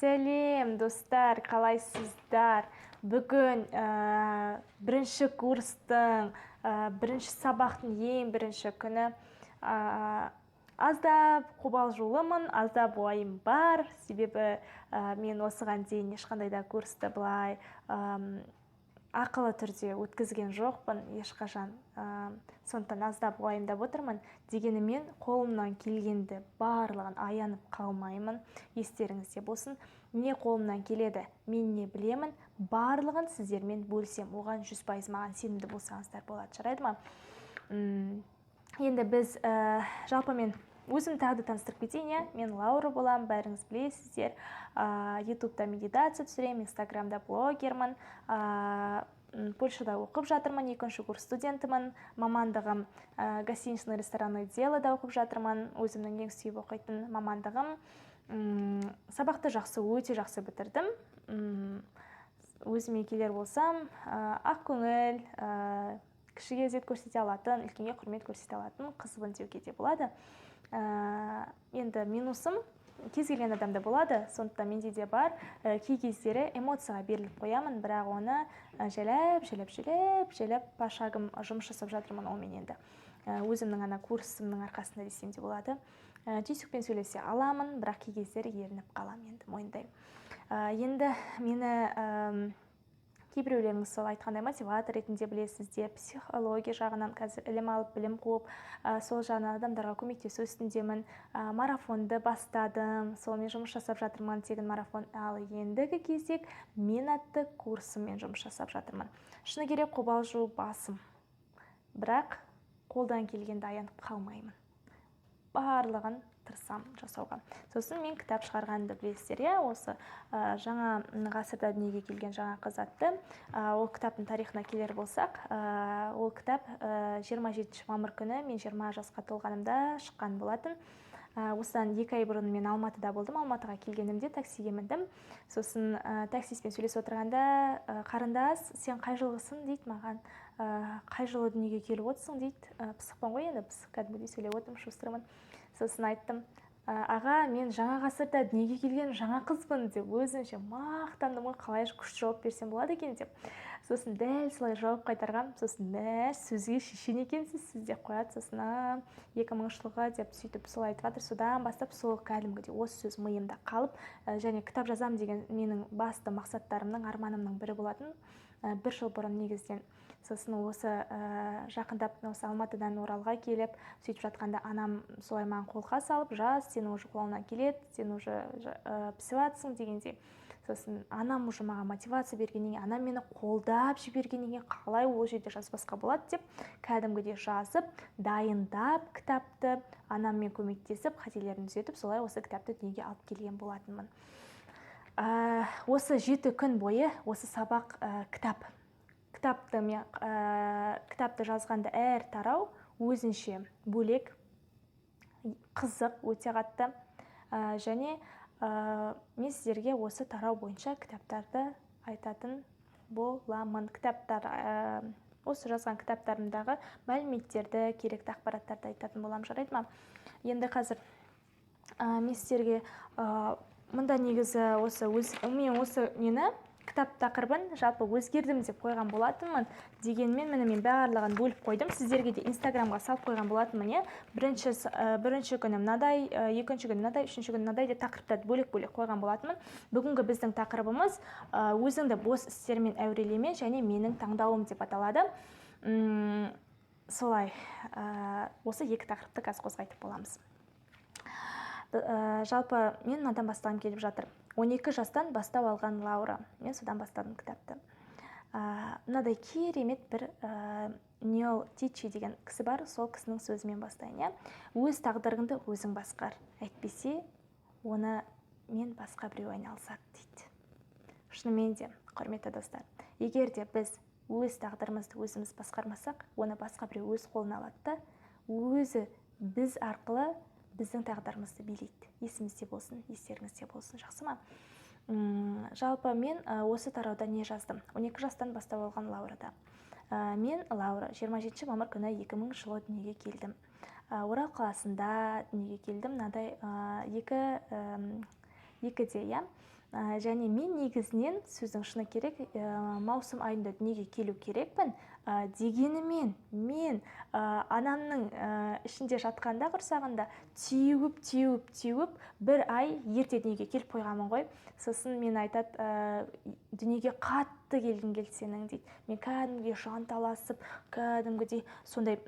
Сәлем, достар, қалайсыздар? Бүгін бірінші курстың, бірінші сабақтың ең бірінші күні. Аздап қобалжулымын, аздап уайым бар, себебі мен осыған дейін ешқандай да курсты былай ақылы түрде өткізген жоқпын ешқашан. Сондықтан аздап уайымдап отырмын. Дегенімен қолымнан келгенді барлығын аянып қалмаймын. Естеріңізде болсын, не қолымнан келеді, мен не білемін, барлығын сіздермен бөлсем, оған 100% маған сенімді болсаңыздар болады, жарайды ма? Енді біз жалпы мен өзім тағы да таныстырып кетейін, мен Лаура боламын, бәріңіз білесіздер. Ютубта медитация түсіремін, Инстаграмда блогермін, Польшада оқып жатырмын, 2-ші курс студентімін, мамандығым гостиничный ресторанный делода оқып жатырмын, өзімнің ең сүйіп оқитын мамандығым. Сабақты өте жақсы бітірдім. Өзіме келер болсам, ақ көңіл, кішіге ізет көрсете алатын, үлкенге құрмет көрсете алатын қызбын деуге де болады. Енді минусым кез келген адамда болады, сондықтан менде де бар. Кей кездері эмоцияға беріліп қоямын, бірақ оны желеп пошагым жұмыс жасап жатырмын олмен енді. Өзімнің ана курсымның арқасында десем де болады. Түйсікпен сөйлесе аламын, бірақ кей кездері ерініп қалам, енді мойындаймын. Енді мені кейбіреулеріңіз сол айтқандай мотиватор ретінде білесіздер, психология жағынан қазір ілім алып, білім қуып, сол жағынан адамдарға көмектесу үстіндемін. Марафонды бастадым, солмен жұмыс жасап жатырмын, тегін марафон. Ал ендігі кезек мен атты курсыммен жұмыс жасап жатырмын. Шыны керек, қобалжу басым, бірақ қолдан келгенді аянып қалмаймын. Барлығын тырысам жасауға. Сосын мен кітап шығарғанымды білесіздер, осы жаңа ғасырда дүниеге келген жаңа қыз атты. Ол кітаптың тарихына келер болсақ, ол кітап 27 мамыр күні мен 20 жасқа толғанымда шыққан болатын. Осыдан 2 ай бұрын мен Алматыда болдым. Алматыға келгенімде таксиге міндім. Сосын таксистпен сөйлесіп отырғанда, қарындас, сен қай жылғысың дейді маған. Қай жылы дүниеге келіп отырсың дейді. Пысықпын ғой, енді пысық кәдімгідей сөйлеп отырмын, шустырмын. Сосын айттым, аға, мен жаңа ғасырда дүниеге келген жаңа қызбын деп өзімше мақтандым ғой, қалай күшті жауап берсем болады екен деп. Сосын дәл солай жауап қайтарғам. Сосын сөзге шешен екенсіз, сіз деп қояды. Сосын 2000 жылғы деп сөйтіп сол айтып жатыр. Содан бастап сол кәдімгідей осы сөз миымда қалып, және кітап жазам деген менің басты мақсаттарымның, арманымның бірі болатын. 1 жыл бұрын негізден. Сосын осы жақындап осы Алматыдан Оралға келіп, сөйтіп жатқанда анам солай маған қолға салып, жаз, сен уже қолыңнан келеді, сен уже пісіватсың дегенде. Сосын анам уже маған мотивация бергеннен кейін, анам мені қолдап жібергеннен кейін қалай ол жерде жазбасқа болады деп, кәдімгідей жазып, дайындап кітапты, анаммен көмектесіп, қателерін түзетіп, солай осы кітапты дүниеге алып келген болатынмын. Осы 7 күн бойы осы сабақ кітапты жазғанда әр тарау өзінше бөлек, қызық, өте қатты. Және мен сіздерге осы тарау бойынша кітаптарды айтатын боламын. Осы жазған кітаптарымдағы мәліметтерді, керекті ақпараттарды айтатын болам, жарайды ма? Енді қазір мен сіздерге мұнда негізі осы нені кітап тақырыбын жалпы өзгердім деп қойған болатынмын. Дегенмен мен барлығын бөліп қойдым. Сіздерге де Инстаграмға салып қойған болатынмын. Бірінші күні мынадай, екінші күні мынадай, үшінші күні мынадай деп тақырыптарды бөлек-бөлек қойған болатынмын. Бүгінгі біздің тақырыбымыз өзіңді бос істермен әурелеме және менің таңдауым деп аталады. Солай осы 2 тақырыпты қазір қозғайтып боламыз. Жалпы мен мынадан бастағым келіп жатыр. 12 жастан бастау алған Лаура. Мен содан бастадым кітапты. Мынадай керемет бір Ньол Тичи деген кісі бар, сол кісінің сөзімен бастайын. Өз тағдырыңды өзің басқар, әйтпесе оны мен басқа біреу айналысады дейді. Шынымен де, құрметті достар, егер де біз өз тағдырымызды өзіміз басқармасақ, оны басқа біреу өз қолына алады да, өзі біз арқылы біздің тағдырымызды билейді. Есімізде болсын, естеріңізде болсын, жақсы ма? Жалпы мен осы тарауда не жаздым? 12 жастан бастап алған Лаурада. Мен Лаура 27 мамыр күні 2000 жылы дүниеге келдім. Орал қаласында дүниеге келдім. Мынадай екіде, Және мен негізінен сөздің шыны керек маусым айында дүниеге келу керекпін, дегенімен мен анамның ішінде жатқанда құрсағында теуіп бір ай ерте дүниеге келіп қойғанмын ғой. Сосын мен айтады, дүниеге қатты келгің келді сенің дейді. Мен кәдімгідей жанталасып, кәдімгідей сондай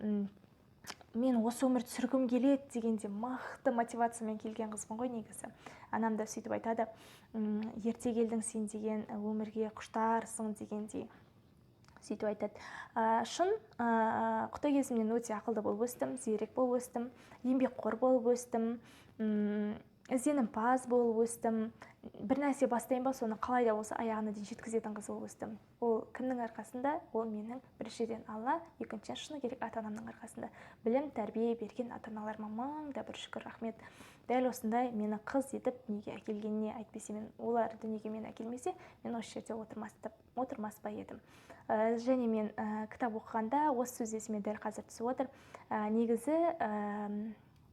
мен осы өмірді сүргім келеді дегенде мықты мотивациямен келген қызбын ғой негізі. Анам да сөйтіп айтады, ерте келдің сен деген өмірге құштарсың дегендей. Сөйтіп айтады. Шын, құты кезімнен өте ақылды болып өстім, зерек болып өстім, еңбекқор болып өстім, ізденімпаз болып өстім. Бір нәрсе бастайын ба, соны қалай да болса аяғына дейін жеткізетін қыз болып өстім. Ол кімнің арқасында? Ол менің біріншіден Алла, екіншіден шыны керек ата-анамның арқасында. Білім, тәрбие берген ата-аналарыма мың да бір шүкір, рахмет. Дәл осындай мені қыз етіп дүниеге әкелгеніне, әйтпесе мен олар дүниеге мені әкелмесе, мен осы жерде отырмас па едім. Және мен кітап оқығанда осы сөз есіме дәл қазір түсіп отыр. Негізі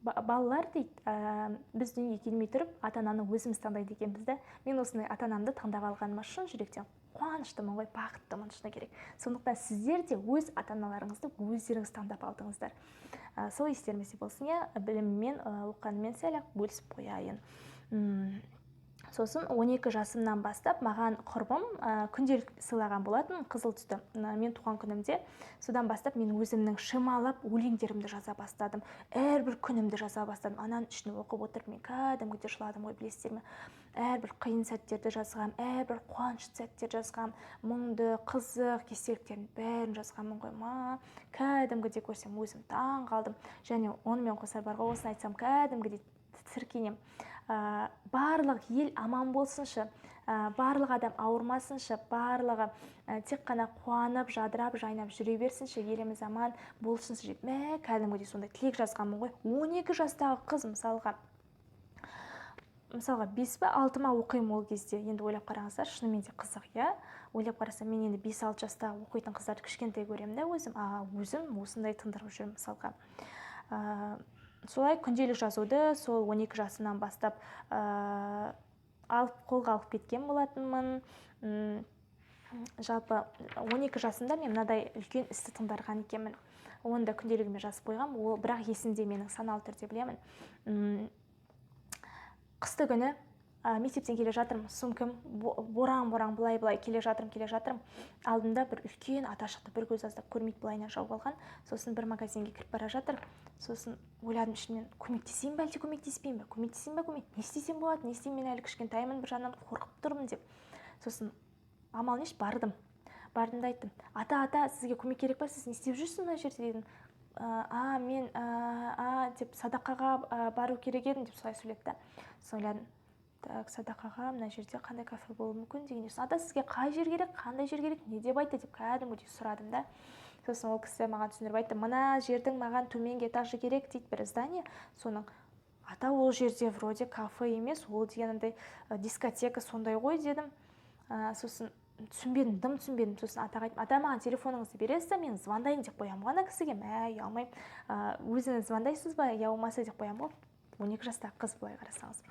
балалар дейді, біз дүниеге келмей тұрып ата-ананы өзіміз таңдайды екенбіз да. Мен осындай ата-анамды таңдап алғаныма шын жүректен қуаныштымын ғой, бақыттымын шыны керек. Сондықтан сіздер де өз ата-аналарыңызды өздеріңіз таңдап алдыңыздар. Сол естеріңізде болсын, біліммен, оқығанымен сәл бөлісіп қояйын. Сосын 12 жасымнан бастап маған құрбым күнделік сыйлаған болатын, қызыл түсті. Мен туған күнімде, содан бастап мен өзімнің шималап өлеңдерімді жаза бастадым. Әрбір күнімді жаза бастадым. Ананың ішіне оқып отырып, мен кәдімгідей жыладым ғой, білесіздер ме? Әрбір қиын сәттерді жазғам, әрбір қуанышты сәттер жазғам, мұңды, қызық кестеліктерін бәрін жазғамын ғой. Кәдімгідей көрсем өзім таң қалдым. Және онымен қоса бар ғой, осыны айтсам кәдімгідей тітіркенем. Барлық ел аман болсыншы, барлық адам ауырмасыншы, барлығы тек қана қуанып, жадырап, жайнап жүре берсінші, еліміз аман болсыншы деп, кәдімгідей сондай тілек жазғанмын ғой. 12 жастағы қыз мысалға 5 па 6 ма оқимын ол кезде. Енді ойлап қараңыздар, шынымен де қызық, ойлап қарасам, мен енді 5-6 жаста оқитын қыздарды кішкентай көремін да өзім, өзім осындай тындырып жүрмін мысалға. Солай күнделік жазуды сол 12 жасымнан бастап қолға алып кеткен болатынмын. Жалпы 12 жасымда мен мынадай үлкен істі тыңдарған екенмін. Оны да күнделігіме жазып қойғам. Ол бірақ есімде менің саналы түрде білемін. Қысты күні мектептен келе жатырмын, сумкам боран былай келе жатырмын. Алдымда бір үлкен ата шықты, бір көз аздап көрмейді, былайынан жауып алған. Сосын бір магазинге кіріп бара жатыр. Сосын ойладым ішімнен, көмектесейін бе, әлде көмектеспейін бе? Не істесем болады? Не істеймін, мен әлі кішкентаймын, бір жағынан қорқып тұрмын деп. Сосын амал неш бардым да айттым, ата, сізге көмек керек па, сіз не істеп жүрсіз мына жерде дедім. Мен деп садақаға бару керек едім деп солай сөйлетті. Ойладым, садақаға мына жерде қандай кафе болуы мүмкін дегенде, ата сізге қай жер керек, қандай жер керек, не деп айтты деп кәдімгідей сұрадым да. Сосын ол кісі маған түсіндіріп айтты, мына жердің маған төменгі этажы керек дейді, бір здание. Соның ата ол жерде вроде кафе емес, ол дегенде дискотека сондай ғой дедім. Сосын дым түсінбедім. Сосын атаға айттым, ата маған телефоныңызды бересіз, мен звондайын деп қоямын ғана кісіге. Ұялмаймын. Өзіңіз звондайсыз ба, ұялмаса деп қоямын ғой. 12 жастағы қыз былай қарасаңыз.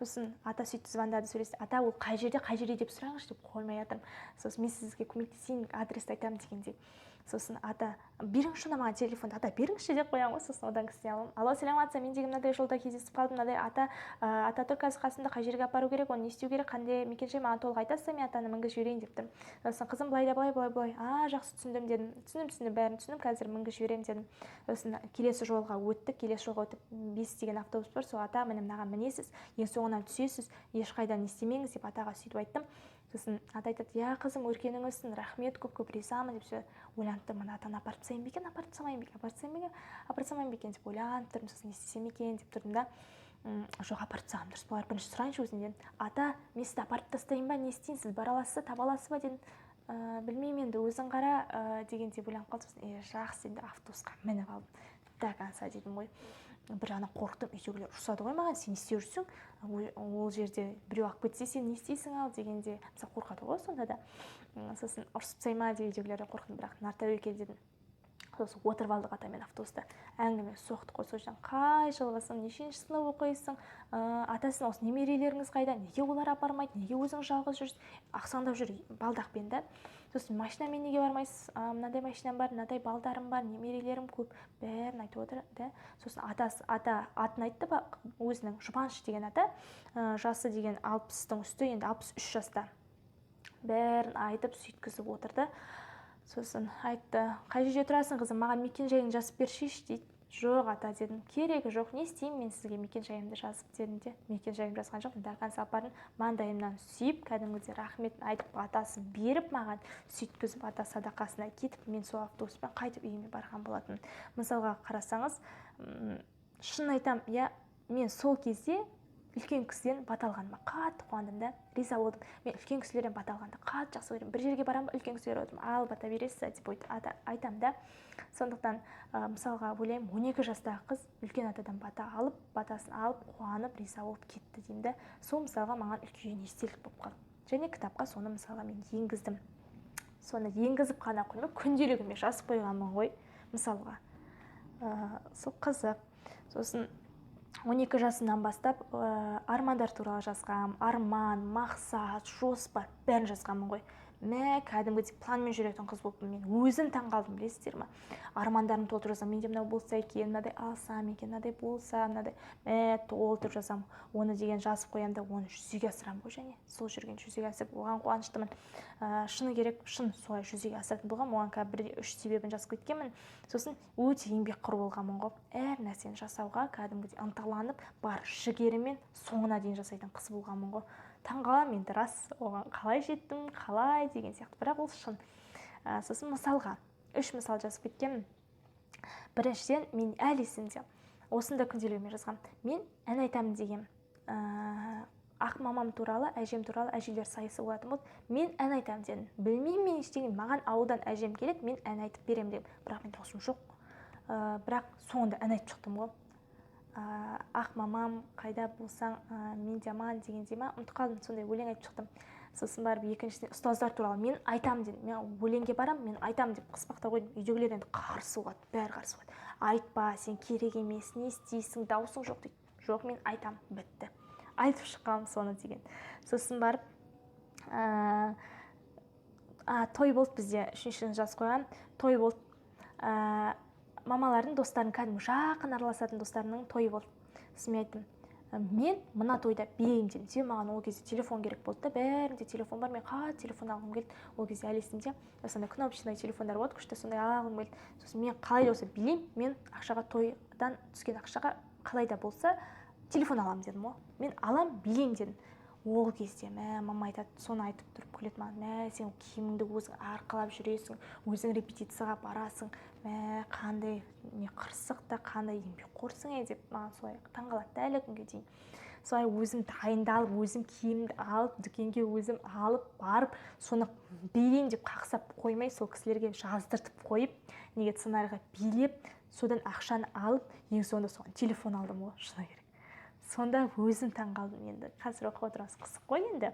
Сосын ата сөйтті, звондады, сөйлесті. Ата ол қай жерде деп сұраңызшы деп қоймай жатырмын. Сосын мен сізге көмектесейін, адресті айтамын дегенде. Сосын ата, беріңізші маған телефонды, ата беріңізші деп қоямын ғой. Сосын одан кісіне аламын. Алло, сәлеметсіз, мен деген мынадай жолда кездесіп қалдым, мынадай ата тұр қазір қасымда, қай жерге апару керек, оны не істеу керек, қандай мекенжай, маған толық айтасыз, мен атаны мінгізіп жіберейін деп тұрмын. Сосын қызым былай. Жақсы түсіндім дедім. Түсіндім, бәрін түсіндім, қазір мінгізіп жіберемін дедім. Сосын келесі жолға өтіп 5 деген автобус бар, сол ата міне мынаған мінесіз, ең соңынан түсесіз, ешқайдан не істемеңіз деп атаға сөйтіп айттым. Сосын ата айтады, қызым, өркенің өссін, рахмет, көп ризамын деп ойланып тұрмын, атаны апарып тастайын ба екен, апарып тастамайын ба екен деп ойланып тұрмын. Сосын не істесем екен деп тұрдым да, жоқ, апарып тастағаным дұрыс болар, бірінші сұрайыншы өзінен. Ата, мен сізді апарып тастайын ба, не істейін, сіз бара аласыз ба, таба аласыз ба дедім. Білмеймін енді, өзің қара дегенде ойланып қалдым. Сосын жақсы енді автобусқа мініп алдым. Так, аса дедім ғой. Бір жағынан қорықтым, үйдегілер ұрсады ғой маған, сен не істеп жүрсің, ол жерде біреу алып кетсе сен не істейсің ал дегенде, мысалы қорқады ғой сонда да. Сосын ұрсып тастай ма деп үйдегілерден қорықтым, бірақ нар тәуекел дедім. сосын отырып алдық атамен автобуста, әңгіме соқтық қой. сол жерден қай жылғысың, нешінші сынып оқисың, атасының осы немерелеріңіз қайда, неге олар апармайды, неге өзің жалғыз жүрсің, ақсаңдап жүр балдақпен да. Сосын машинамен неге бармайсыз, мынандай машинам бар, мынандай балдарым бар, немерелерім көп, бәрін айтып отыр да. Сосын ата атын айтты, өзінің Жұбаныш деген ата, жасы деген 60-тың үсті, енді 63 жаста, бәрін айтып сөйткізіп отырды. Сосын айтты, қай жерде тұрасың қызым, маған мекен-жайыңды жазып бершейші дейді. Жоқ ата дедім, керегі жоқ, не істеймін мен сізге мекен-жайымды жазып дедім де. Мекен-жайымды жазған жоқпын, дархан сапарын маңдайымнан сүйіп, кәдімгідей рахметін айтып, атасын беріп маған, сөйткізіп ата садақасына кетіп, мен сол автобуспен қайтып үйіме барған болатын. Мысалға қарасаңыз, шын айтам, мен сол кезде үлкен кісіден бата алғаныма қатты қуандым да, риза болдым. Мен үлкен кісілерден бата алғанды қатты жақсы көремін. Бір жерге барамын ба, үлкен кісілер отырмын, ал бата бересіз деп айтам да. Сондықтан мысалға ойлаймын, 12 жастағы қыз үлкен атадан бата алып, батасын алып, қуанып, риза болып кетті деймін да. Сол мысалға маған үлкен естелік болып қалды. Және кітапқа соны мысалға мен енгіздім. Соны енгізіп қана қоймай, күнделігіме жазып қойғанмын ғой мысалға. Сол қызық. Сосын 12 жасымнан бастап армандар туралы жазғам, арман, мақсат, жоспар бәрін жазғанмын ғой. Кәдімгідей планмен жүретін қыз болыппын мен. Өзім таңғалдым, білесіздер ме? Армандарымды толтырып жазамын. Менде мынау болса екен, мынадай алсам екен, мынадай болса, мынадай толтырып жазамын. Оны деген жазып қоямын да, оны жүзеге асырамын ғой, және сол жүрген жүзеге асырып, оған қуаныштымын. Шыны керек, шын солай жүзеге асыратын болғам, оған қазір 3 себебін жазып кеткенмін. Сосын өте еңбекқор болғанмын ғой. Әр нәрсені жасауға кәдімгідей ынталанып, бар жігерімен соңына дейін жасайтын қыз болғанмын ғой. Таңғаламын енді, рас, оған қалай жеттім, қалай деген сияқты, бірақ ол шын. Сосын мысалға 3 мысал жазып кеткенмін. Біріншіден, мен әлі есімде, осында күнделігіме жазғам. Мен ән айтамын деген, ақ мамам туралы, әжем туралы әжелер сайысы болатын болды. Мен ән айтамын дедім. Білмеймін мен ештеңе, маған ауылдан әжем келеді, мен ән айтып беремін деп. Бірақ мен даусым жоқ. Бірақ соңында ән айтып шықтым ғой. Ақ мамам қайда болсаң, мен жаман дегенде ма, ұмытып қалдым, сондай өлең айтып шықтым. Сосын барып екіншісіне ұстаздар туралы мен айтамын дедім. Мен өлеңге барам, мен айтамын деп қыспақта қойдым. Үйдегілер енді қарсы болады, бәрі қарсы болады. Айтпа, сен керек емес, не істейсің, даусың жоқ дейді. Жоқ, мен айтамын, бітті. Айтып шыққам соны деген. Сосын барып той болды бізде, 3-ші жазып қойған. Той болды. Мамалардың достарын, кәдімгі жақын араласатын достарының тойы болды. Сосын мен айттым, мен мына тойда билеймін дедім. Себебі маған ол кезде телефон керек болды да, бәрінде телефон бар, мен қатты телефон алғым келді. Ол кезде әлі есімде, сондай кнопочный телефондар болды, күшті, сондай алғым келді. Сосын мен қалай да болса билеймін, мен ақшаға, тойдан түскен ақшаға қалай да болса телефон аламын дедім ғой. Мен алам, билеймін дедім. Ол кезде мама айтады, соны айтып тұрып күледі маған, сен киіміңді өзің арқалап жүресің, өзің репетицияға барасың, қандай қырсық та, қандай еңбекқорсың деп маған солай таңғалады әлі күнге дейін. Солай өзім дайындалып, өзім киімімді алып, дүкенге өзім алып барып, соны билеймін деп қақсап қоймай, сол кісілерге жаздыртып қойып, неге сценарийға билеп, содан ақшаны алып, ең соңында соған телефон алдым ғой, шыны керек. Сонда өзім таңғалдым енді. Қазір оқып отырмыз, қызық қой енді.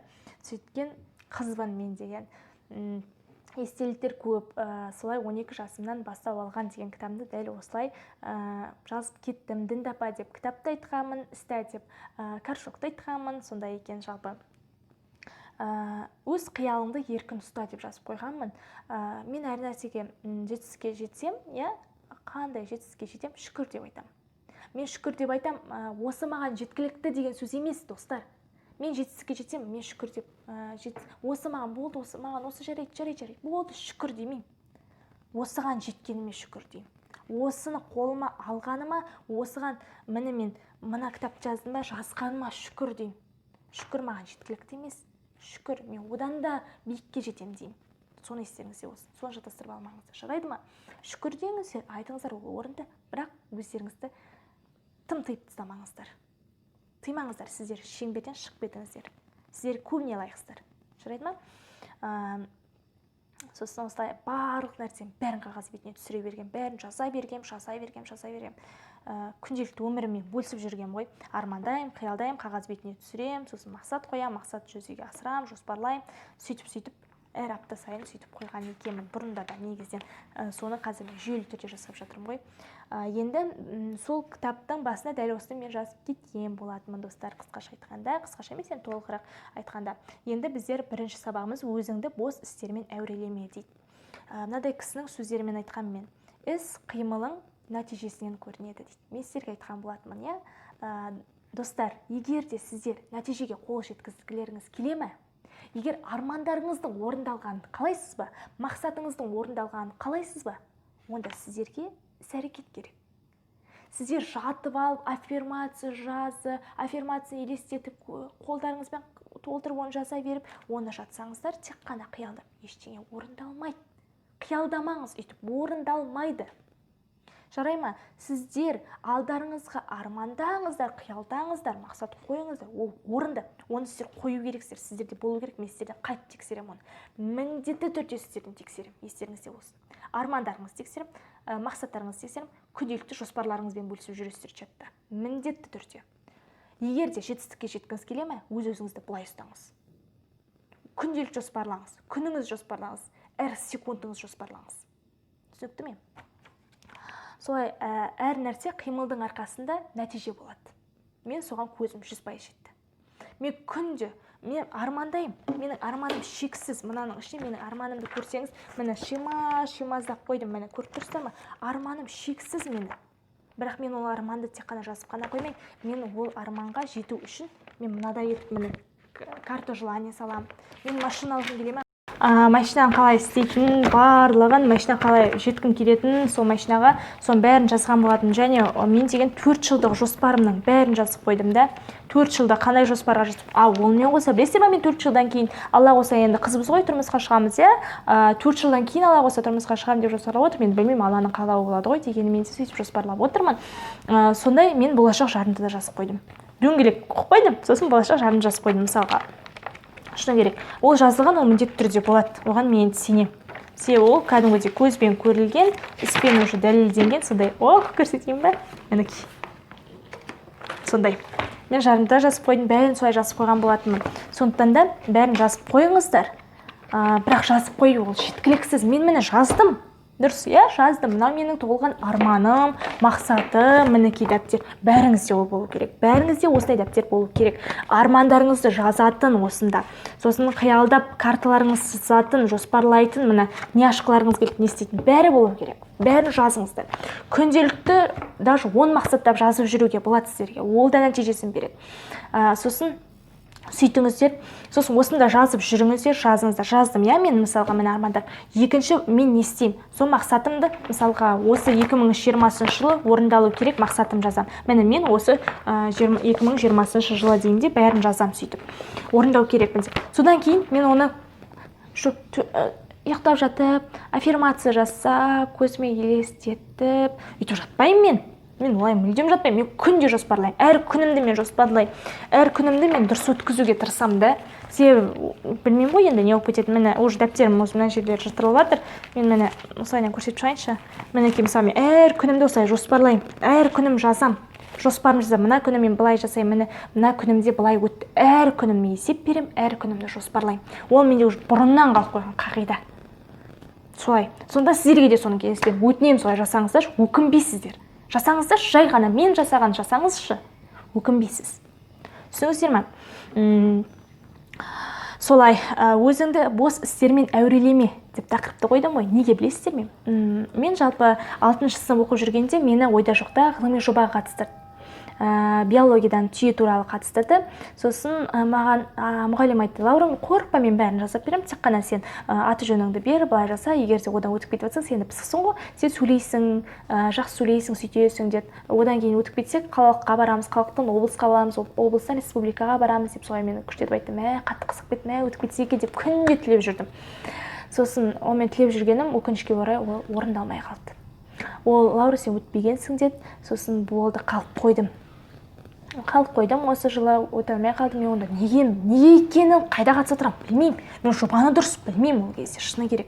Сөйткен қызбын мен деген. Естеліктер көп. Солай 12 жасымнан бастап алған деген кітабымды дәл осылай жазып кеттім. Дінді апа деп кітапты айтқанмын, істі деп каршокты айтқанмын. Сонда екен жалпы. Өз қиялыңды еркін ұста деп жазып қойғанмын. Мен әр нәрсеге жетістікке жетсем, қандай жетістікке жетем, шүкір деп айтам. Мен шүкір деп айтам, осы маған жеткілікті деген сөз емес, достар. Мен жетістікке жетсем, мен шүкір деп осы маған болды, осы маған осы жарайды, болды, шүкір деймін. Осыған жеткеніме шүкір деймін. Осыны қолыма алғаныма, осыған мен мына кітап жаздым ба, жазғаныма шүкір деймін. Шүкір маған жеткілікті емес, шүкір мен одан да биікке жетем деймін. Соны естеріңізде болсын. Соны жаттастырып алмаңыздар. Жарайды ма? Шүкір деңіздер, айтыңыздар, ол орынды, бірақ өздеріңізді тым тыйып тастамаңыздар. Тыймаңыздар, сіздер шеңберден шығып кетіңіздер. Сіздер көбіне лайықсыздар. Жарайды ма? Сосын осылай барлық нәрсенің бәрін қағаз бетіне түсіре берген, бәрін жаза бергем. Күнделікті өміріммен бөлісіп жүргем ғой. Армандайым, қиялдайым, қағаз бетіне түсірем, сосын мақсат қоям, мақсат жүзеге асырам, жоспарлайым. Сөйтіп әр апта сайын сөйтіп қойған екенмін. Бұрында да негізден соны қазір жүйелі түрде жасап жатырмын ғой. Енді сол кітаптың басына дәл осыны мен жазып кеткен болатынмын, достар, қысқаша айтқанда, қысқаша емес, енді толығырақ айтқанда. Енді біздер бірінші сабағымыз өзіңді бос істермен әурелеме дейді. Мынадай кісінің сөздерімен айтқанмен, іс қимылың нәтижесінен көрінеді дейді. Мен сіздерге айтқан болатынмын, иә. Достар, егер де сіздер нәтижеге қол жеткізгілеріңіз келе ме? Егер армандарыңыздың орындалғанын қалайсыз ба? Мақсатыңыздың орындалғанын қалайсыз ба? Онда сіздерге іс-әрекет керек. Сіздер жатып алып, аффирмация елестетіп, қолдарыңызбен толтырып оны жасай беріп, оны жатсаңыздар, тек қана қиялдап, ештеңе орындалмайды. Қиялдамаңыз, өйтіп орындалмайды. Жарай ма? Сіздер алдарыңызға армандаңыздар, қиялдаңыздар, мақсат қойыңыздар, ол орынды. Оны сіздер қою керексіздер, сіздерде болу керек. Мен сіздерден қайтып тексерем оны. Міндетті түрде сіздерден тексерем, естеріңізде болсын. Армандарыңыз тексерем, мақсаттарыңыз тексерем, күнделікті жоспарларыңызбен бөлісіп жүресіздер чатта. Міндетті түрде. Егер де жетістікке жеткіңіз келе ме, өз-өзіңізді былай ұстаңыз. Күнделік жоспарлаңыз, күніңіз жоспарлаңыз, әр секундыңыз жоспарлаңыз. Түсінікті ме? Солай әр нәрсе қимылдың арқасында нәтиже болады. Мен соған көзім 100% жетті. Мен күнде, мен армандаймын. Менің арманым шексіз. Мынаның ішіне менің арманымды көрсеңіз, мені шимаздап қойдым, мені көріп тұрсыздар ма? Арманым шексіз менің. Бірақ мен ол арманды тек қана жазып қана қоймай, мен ол арманға жету үшін мен мынадай етіп міне карту желания саламын. Мен машина алғым келе ме? Машинаның қалай істейтінін барлығын, машина қалай жеткім келетінін, сол машинаға соның бәрін жазған болатын. Және мен деген 4 жылдық жоспарымның бәрін жазып қойдым да. 4 жылда қандай жоспарға жазып, ол не қоса, білесіздер ме, мен 4 жылдан кейін Алла қоса енді қызбыз ғой, тұрмысқа шығамыз, иә. 4 жылдан кейін Алла қоса тұрмысқа шығамын деп жоспарлап отырмын. Мен білмеймін, Алланың қалауы болады ғой дегенмен сөйтіп жоспарлап отырмын. Сондай мен болашақ жарымды да жазып қойдым. Дөңгелек қойып қойдым, сосын болашақ жарымды жазып қойдым, мысалға. Шыны керек. Ол жазылған, ол міндетті түрде болады. Оған мен сенемін. Себебі ол кәдімгідей көзбен көрілген, іспен уже дәлелденген, сондай. Көрсетейін бе? Мінекей. Сондай. Мен жарымда жазып қойдым, бәрін солай жазып қойған болатынмын. Сондықтан да бәрін жазып қойыңыздар. Бірақ жазып қою ол жеткіліксіз. Мен міне жаздым. Дұрыс, иә, жаздым. Мынау менің толған арманым, мақсатым, мінекей дәптер. Бәріңізде ол болу керек. Бәріңізде осындай дәптер болу керек. Армандарыңызды жазатын осында. Сосын қиялдап, карталарыңыз сызатын, жоспарлайтын, міне няшқыларыңыз келіп не істейтін. Бәрі болу керек. Бәрін жазыңыздар. Күнделікті даже 10 мақсаттап жазып жүруге болады сіздерге. Ол да нәтижесін береді. Сосын сөйтіңіздер, сосын осында жазып жүріңіздер, жазыңыздар. Жаздым, иә, мен мысалға мен армандар. Екінші, мен не істеймін? Сол мақсатымды мысалға осы 2020 жылы орындалу керек мақсатым жазам. Мен осы 2020 жылы дейінде бәрін жазам сөйтіп. Орындау керекпін деп. Содан кейін мен оны ұйықтап жатып, аффирмация жасап, көзіме елестетіп, өйтіп жатпаймын мен. Мен олай мүлдем жатпаймын, мен күнде жоспарлаймын. Әр күнімді мен жоспарлаймын. Әр күнімді мен дұрыс өткізуге тырысамын да. Себебі білмеймін ғой енді не болып кетеді. Міне уже дәптерім осы мына жерде жыртылып жатыр. Мен міне осылайынан көрсетіп шығайыншы. Мінекей мысалы мен әр күнімді осылай жоспарлаймын. Әр күнім жазам. Жоспарым жазам. Мына күні мен былай жасаймын, мына күнімде былай өтті. Әр күніме есеп беремін, әр күнімді жоспарлаймын. Ол менде уже бұрыннан қалып қойған қағида. Солай. Сонда сіздерге де соны кеңес беремін. Өтінемін солай жасаңыздар, өкінбейсіздер. Жасаңыздар, жай ғана мен жасаған жасаңызшы, өкінбейсіз. Түсініңіздер ме? Солай, өзіңді бос істермен әурелеме деп тақырыпты қойдым ғой. Неге білесіздер ме? Мен жалпы 6-шы сынып оқып жүргенде мені ойда жоқта ғылыми жобаға қатыстырды. Биологиядан түйе туралы қатыстырды. Сосын маған мұғалім айтты: Лаура, қорықпа, мен бәрін жасап беремін, тек қана сен аты жөніңді бер, былай жаса, егер де одан өтіп кетіп жатсаң, сен пысықсың ғой, сен сөйлейсің, жақсы сөйлейсің, сөйтесің деді. Одан кейін өтіп кетсек, қалалыққа барамыз, қалалықтан облысқа барамыз, облыстан республикаға барамыз деп солай мені күштетіп айтты. Қатты қызық кетті, өтіп кетсе екен деп күнде тілеп жүрдім. Сосын мен тілеп жүргенім өкінішке орай ол орындалмай қалды. Ол: Лаура, сен өтпегенсің деді. Сосын болды, қалып қойдым, осы жылы өте алмай қалдым. Мен онда неге екенін, қайда қатыса тұрамын білмеймін. Мен жобаны дұрыс білмеймін ол кезде, шыны керек.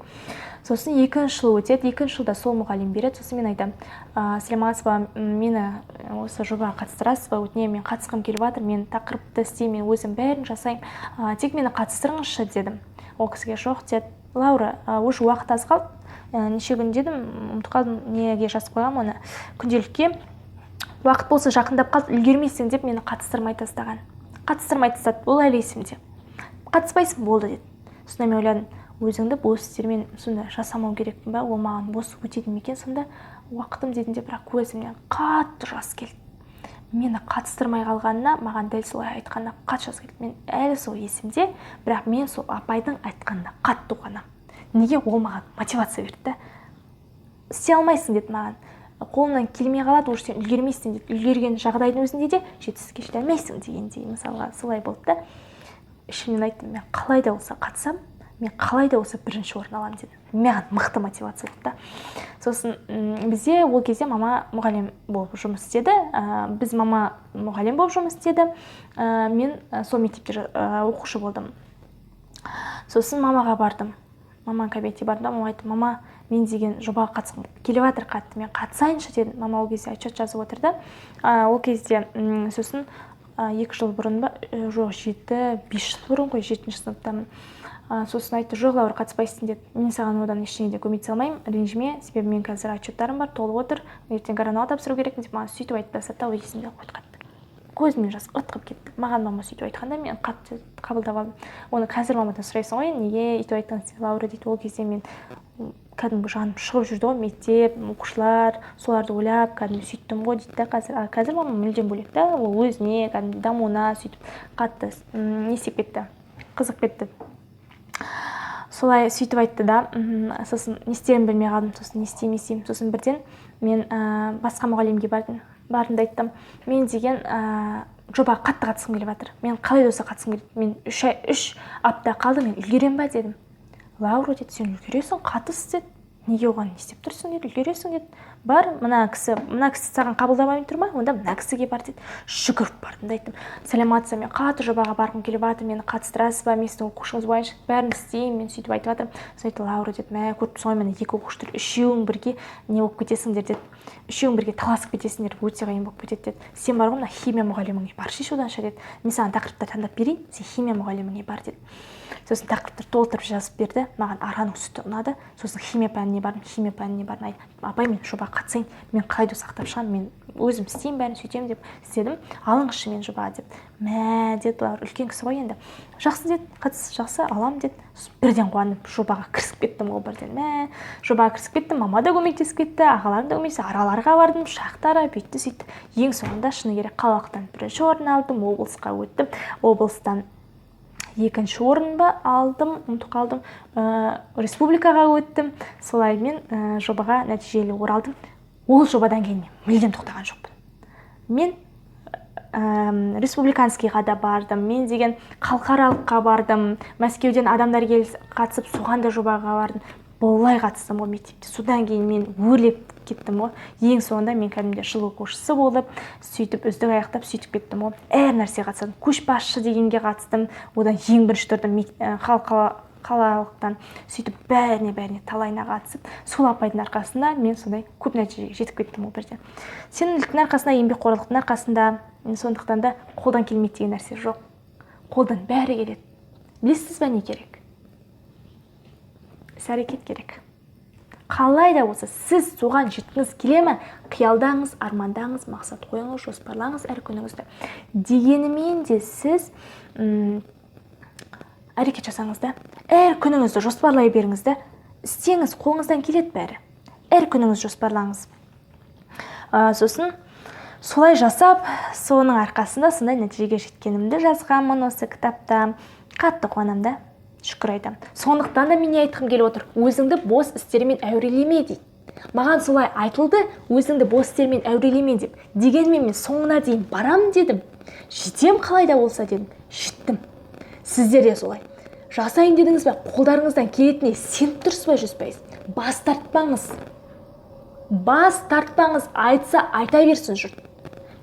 Сосын 2-ші жыл өтеді, 2-ші жылда сол мұғалім береді. Сосын мен айтамын: Сәлеметсіз, мені осы жобаға қатыстырасыз ба? Өтінемін, мен қатысқым келіп жатыр, мен тақырыпты істеймін, мен өзім бәрін жасаймын, тек мені қатыстырыңызшы дедім. Ол кісіге жоқ деді. Лаура, уже уақыт аз қалды, неше күн дедім, ұмытып қалдым, неге жазып қойғам оны, күнделікке уақыт болса жақындап қалды, үлгермейсің деп мені қатыстырмай тастаған. Қатыстырмай тастады, ол әлі есімде. Қатыспайсың, болды деді. Сонда мен ойладым, өзіңді бос істермен сонда жасамау керекпін ба, ол маған бос өтеді ме екен сонда уақытым дедім, бірақ көзімнен қатты жас келді. Мені қатыстырмай қалғанына, маған дәл солай айтқанына қатты жас келді. Мен әлі сол есімде, бірақ мен сол апайдың айтқанына қатты қуанамын. Неге? Ол маған мотивация берді. Істей алмайсың деді маған. Қолынан келмей қалады, уже сен үлгермейсің деді. Үлгерген жағдайдың өзінде де жетістікке жете алмайсың дегендей, мысалға солай болды да. Ішімнен айттым, мен қалай да болса қатысам, мен қалай да болса бірінші орын аламын дедім. Маған мықты мотивация болды да. Сосын бізде ол кезде мама мұғалім болып жұмыс істеді. Біз мама мұғалім болып жұмыс істеді. Мен сол мектепте оқушы болдым. Сосын мамаға бардым. Мама кабинетке бардым, мама айтты, мама, мен деген жобаға қатысқым келіп жатыр қатты, мен қатысайыншы дедім. Мама ол кезде отчет жазып отырды. Ол кезде сосын 2 жыл бұрын ба, жоқ 5 жыл бұрын ғой, 7-ші сыныптамын. Сосын айтты, жоқ Лаура, қатыспайсың деді. Мен саған одан ештеңе де көмектесе алмаймын, ренжіме, себебі мен қазір отчеттарым бар, толып отыр, ертең коронавирус тапсыру керекпін деп маған сөйтіп айтып тастады, ол есімде қойды қатты. Көзімнен жас ытқып кетті. Маған мама сөйтіп айтқанда мен қатты қабылдап алдым. Оны қазір мамадан сұрайсың ғой, неге өйтіп айттыңыз Лаура дейді. Ол кезде мен кәдімгі жаным шығып жүрді ғой, мектеп, оқушылар, соларды ойлап, кәдімгі сөйттім ғой дейді. Қазір мама мүлдем бөлек та, ол өзіне, кәдімгі дамуына сөйтіп қатты не істеп кетті, қызық кетті. Солай сөйтіп айтты да, сосын не істерімді білмей қалдым, сосын не істеймін. Сосын бірден мен басқа мұғалімге бардым да айттым, мен деген жобаға қатты қатысқым келіп жатыр. Мен қалай да болса қатысқым келеді. Мен 3 апта қалды, мен үлгерем ба дедім. Лаура деді, сен үлгересің, қатыс деді. Неге оған не істеп тұрсың деді, үлгересің деді. Бар, мына кісі саған қабылдамай тұр ма? Онда мына кісіге бар деді. Жүгіріп бардым да айттым, сәлеметсіз, мен қатты жобаға барғым келіп жатыр, мені қатыстырасыз ба, мен сіздің оқушыңыз бойынша бәрін істеймін, мен сөйтіп айтып жатырмын. Сосын айтты, Лаура деді, мә көріп тұрсың ғой, міне 2 оқушы тұр, үшеуің бірге не болып кетесіңдер деді. Үшеуің бірге таласып кетесіңдер, өте қиын болып кетеді деді. Сен бар ғой, мына химия мұғаліміңе бар, шеш оданша деді. Мен саған тақырыптар таңдап берейін, сен химия мұғаліміңе бар деді. Сосын тақырыптар толтырып жазып берді. Маған араның сүті ұнады. Сосын химия пәніне бардым, айттым, апай, мен жобаға қатысайын, мен қалай да сақтап шығамын, мен өзім істеймін, бәрін сөйтемін деп істедім. Алыңызшы мен жобаға деп. Мә деді, Лаура, үлкен кісі ғой енді. Жақсы деді, қатыс, жақсы, алам деді. Бірден қуанып жобаға кірісіп кеттім ғой бірден. Жобаға кірісіп кеттім, мама да көмектесіп кетті, ағаларым да көмектесті, араларға бардым, шақтара, бүйтті, сөйтті. Ең соңында шыны керек қалалықтан 1-ші орын алдым, облысқа өттім. Облыстан 2-ші орын ба алдым, ұмытып қалдым, республикаға өттім. Солай мен жобаға нәтижелі оралдым. Ол жобадан кейін мен мүлдем тоқтаған жоқпын. Мен республиканскийға да бардым, мен деген халықаралыққа бардым, Мәскеуден адамдар қатысып, соған да жобаға бардым. Болай қатыстым ғой мектепте. Содан кейін мен өрлеп кеттім ғой. Ең соңында мен кәдімгі жыл оқушысы болып, сөйтіп үздік аяқтап сөйтіп кеттім ғой. Әр нәрсеге қатыстым. Көшбасшы дегенге қатыстым. Одан ең бірінші тұрдым қалалықтан, сөйтіп бәріне талайына қатысып, сол апайдың арқасында мен сондай көп нәтижеге жетіп кеттім ғой бірден. Сенімділіктің арқасында, еңбекқорлықтың арқасында, сондықтан да қолдан келмейді деген нәрсе жоқ. Қолдан бәрі келеді. Білесіз бе не керек? Іс-әрекет керек. Қалай да болса сіз соған жеткіңіз келе ме? Қиялдаңыз, армандаңыз, мақсат қойыңыз, жоспарлаңыз әр күніңізді. Дегенімен де сіз әрекет жасаңыз да, әр күніңізді жоспарлай беріңіз да, істеңіз, қолыңыздан келеді бәрі. Әр күніңізді жоспарлаңыз. Сосын солай жасап, соның арқасында сондай нәтижеге жеткенімді жазғанмын осы кітапта. Қатты қуанамын да. Шүкір айтам. Сондықтан да мен айтқым келіп отыр, өзіңді бос істермен әурелеме дейді. Маған солай айтылды, өзіңді бос істермен әурелеме деп. Дегенмен мен соңына дейін барам дедім. Жетем қалай да болса дедім. Жеттім. Сіздер де солай. Жасайын дедіңіз бе, қолдарыңыздан келетіне сеніп тұрсыз ба, жүзбайсыз. Бас тартпаңыз. Бас тартпаңыз, айтса айта берсін жұрт.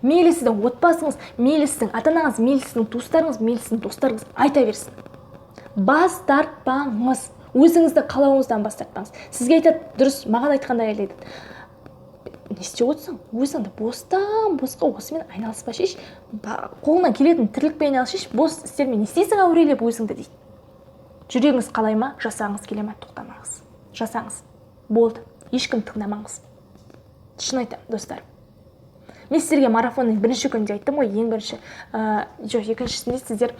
Мейлі сіздің отбасыңыз, мейлі сіздің ата-анаңыз, мейлі сіздің туыстарыңыз, мейлі сіздің достарыңыз айта берсін. Бас тартпаңыз. Өзіңізді қалауыңыздан бас тартпаңыз. Сізге айтады, дұрыс, маған айтқанда айтады. Не істеп отырсың? Өзіңді босқа осымен айналыспа шеш. Қолыңнан келетін тірлікпен айналыс шеш. Бос істермен не істейсің әурелеп өзіңді дейді. Жүрегіңіз қалай ма, жасағыңыз келе ма, тоқтамаңыз. Жасаңыз. Болды. Ешкім тыңдамаңыз. Шын айтамын, достар. Мен сіздерге марафонның бірінші күнде айттым ғой, ең бірінші. Жоқ, екіншісінде сіздер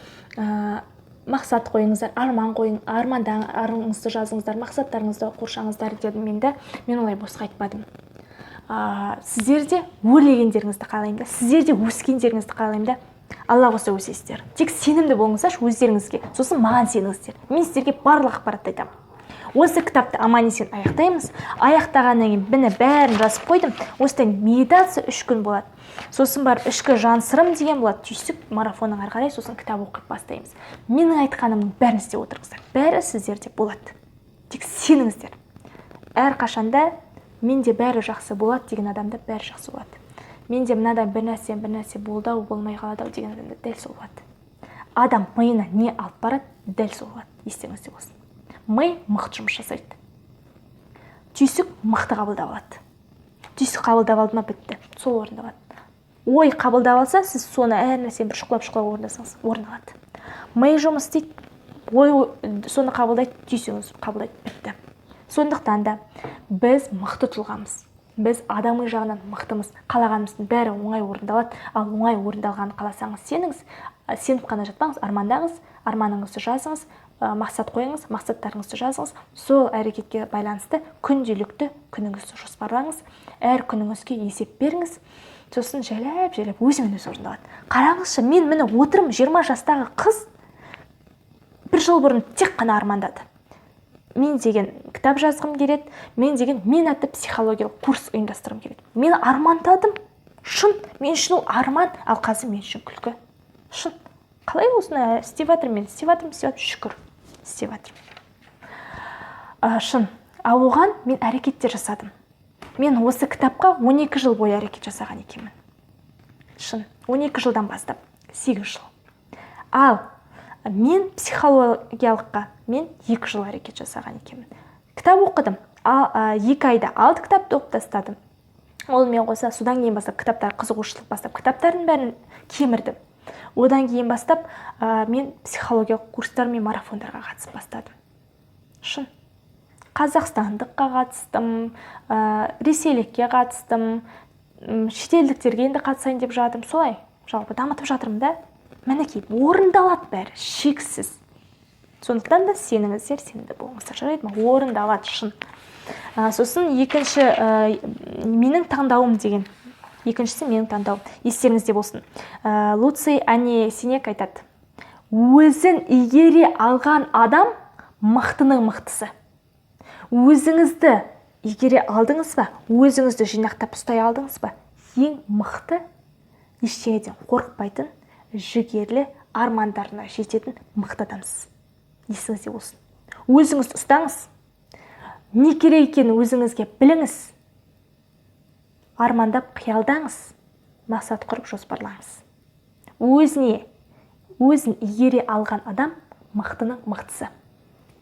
мақсат қойыңыздар, арман қойың, армандарыңызды жазыңыздар, мақсаттарыңызды қоршаңыздар дедім менді. Мен олай босқа айтпадым. Сіздерде өрлегендеріңізді қалаймын да, сіздерде өскендеріңізді қалаймын да. Алла қоса өсесіздер. Тек сенімді болыңыздаршы өздеріңізге, сосын маған сеніңіздер. Мен сіздерге барлық ақпаратты айтамын. Осы кітапты аман-есен аяқтаймыз. Аяқтағаннан кейін міне бәрін жазып қойдым. Осыдан медитация 3 күн болады. Сосын барып ішкі жан сырым деген болады. Түйсік марафонның ары қарай сосын кітап оқып бастаймыз. Менің айтқанымның бәрін істеп отырыңыздар. Бәрі сіздерде болады. Тек сеніңіздер. Әрқашанда менде бәрі жақсы болады деген адамда бәрі жақсы болады. Менде мынадай бір нәрсе болды ау, болмай қалады ау деген адамда дәл сол болады. Адам миына не алып барады, дәл сол болады. Естеріңізде болсын. Ми мықты жұмыс жасайды. Түйсік мықты қабылдап алады. Түйсік қабылдап алды ма, бітті. Сол орындалады. Ой қабылдап алса, сіз соны әр нәрсені бір шұқылап орындасаңыз, орындалады. Ми жұмыс істейді, ой соны қабылдайды, түйсігіңіз қабылдайды, бітті. Сондықтан да біз мықты тұлғамыз. Біз адами жағынан мықтымыз. Қалағанымыздың бәрі оңай орындалады. Ал оңай орындалғанын қаласаңыз, сеніңіз, сеніп қана жатпаңыз, армандаңыз, арманыңызды жазыңыз, мақсат қойыңыз, мақсаттарыңызды жазыңыз. Сол әрекетке байланысты күнделікті күніңізді жоспарлаңыз. Әр күніңізге есеп беріңіз. Сосын жайлап өзімен өзі орындалады. Қараңызшы, мен міне отырмын, 20 жастағы қыз бір жыл бұрын тек қана армандады. Мен деген кітап жазғым келеді, мен атты психологиялық курс ұйымдастырғым келеді. Мен армандадым, шын, мен үшін ол арман, ал қазір мен үшін күлкі. Шын, қалай осыны істеп жатырмын, шүкір, істеп жатырмын. Шын, ал оған мен әрекеттер жасадым. Мен осы кітапқа 12 жыл бойы әрекет жасаған екенмін. Шын, 12 жылдан бастап, 8 жыл. Ал мен психологиялыққа мен 2 жыл әрекет жасаған екенмін. Кітап оқыдым, 2 айда алды кітапты оқып тастадым. Ол мен қоса содан кейін бастап кітаптар қызығушылық бастап кітаптардың бәрін кемірдім. Одан кейін бастап мен психологиялық курстар мен марафондарға қатысып бастадым. Шын. Қазақстандыққа қатыстым, ресейлікке қатыстым, шетелдіктерге енді қатысайын деп жатырмын. Солай, жалпы дамытып жатырмын да. Мінекей, орындалады бәрі, шексіз. Сондықтан да сеніңіздер, сенімді болыңыздар. Жарайды ма? Орындалады, шын. Сосын екінші менің таңдауым деген. Екіншісі менің таңдауым. Естеріңізде болсын. Луций Ани Сенек айтады. Өзін игере алған адам мықтының мықтысы. Өзіңізді игере алдыңыз ба? Өзіңізді жинақтап ұстай алдыңыз ба? Ең мықты, ештеңеден қорықпайтын, жігерлі, армандарына жететін мықты адамсыз. Есіңізде болсын. Өзіңізді ұстаңыз. Не керек екенін өзіңізге біліңіз. Армандап қиялдаңыз. Мақсат құрып жоспарлаңыз. Өзін игере алған адам мықтының мықтысы.